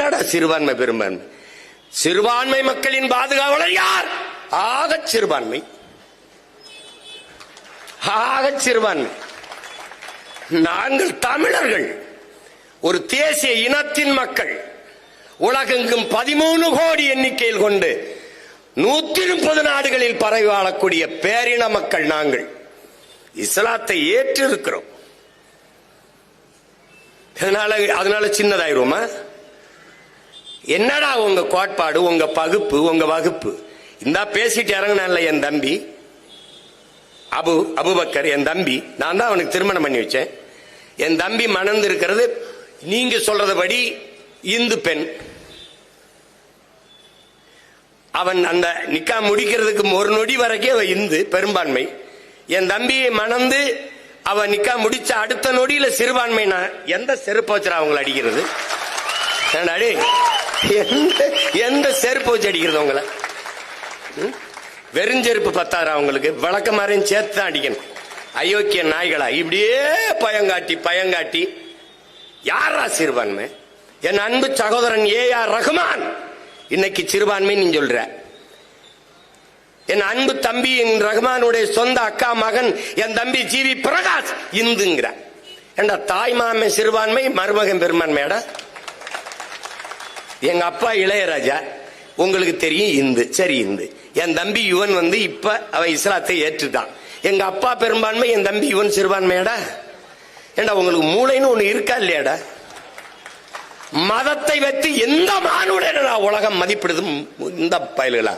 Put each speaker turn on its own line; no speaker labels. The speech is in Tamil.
என்னடா சிறுபான்மை பெரும்பான்மை? சிறுபான்மை மக்களின் பாதுகாவலர் யார்? ஆகச் சிறுபான்மை. ஆகச் சிறுபான்மை. நாங்கள் தமிழர்கள் ஒரு தேசிய இனத்தின் மக்கள். உலகெங்கும் 13 கோடி எண்ணிக்கையில் கொண்டு 130 நாடுகளில் பரவி வாழக்கூடிய பேரின மக்கள் நாங்கள். இஸ்லாத்தை ஏற்று இருக்கிறோம். அதனால சின்னதாயிருமா? என்னடா உங்க கோட்பாடு, உங்க பகுப்பு, உங்க வகுப்பு? இந்த பேசிட்டு இறங்கினான்ல என் தம்பி அபுபக்கர், என் தம்பி. நான் தான் அவனுக்கு திருமணம் பண்ணி வச்சேன். என் தம்பி மணந்து இருக்கிறது நீங்க சொல்றதுபடி இந்து பெண். அவன் அந்த நிக்கா முடிக்கிறதுக்கு ஒரு நொடி வரைக்கும் இந்து பெரும்பான்மை. என் தம்பியை மணந்து அவன் நிக்கா முடிச்ச அடுத்த நொடியில சிறுபான்மை. எந்த செருப்பு வச்சு அவங்களை அடிக்கிறது? எந்த செருப்பு வச்சு அடிக்கிறது உங்களை? வெறுஞ்செருப்பு பத்தாரா அவங்களுக்கு? விளக்க மாதிரியும் சேர்த்து தான் அடிக்கணும். அயோக்கிய நாய்களா இப்படியே பயங்காட்டி யாரா சிறுபான்மை? என் அன்பு சகோதரன் AR ரஹ்மான் இன்னைக்கு சிறுபான்மை நீ சொல்ற. என் அன்பு தம்பி என் ரஹ்மானுடைய சொந்த அக்கா மகன் என் தம்பி GV பிரகாஷ் இந்துங்கிற. ஏண்டா தாய் மாமன் சிறுபான்மை, மருமகன் பெரும்பான்மையாடா? எங்க அப்பா இளையராஜா உங்களுக்கு தெரியும் இந்து, சரி இந்து. என் தம்பி யுவன் இப்ப அவன் இஸ்லாத்தை ஏற்றுட்டான். எங்க அப்பா பெரும்பான்மை, என் தம்பி யுவன் சிறுபான்மையாடா? ஏண்டா உங்களுக்கு மூளைன்னு ஒண்ணு இருக்கா இல்லையாடா? மதத்தை வைத்து எந்த மானுடன் உலகம் மதிப்பிடுதும் இந்த பயல்களா?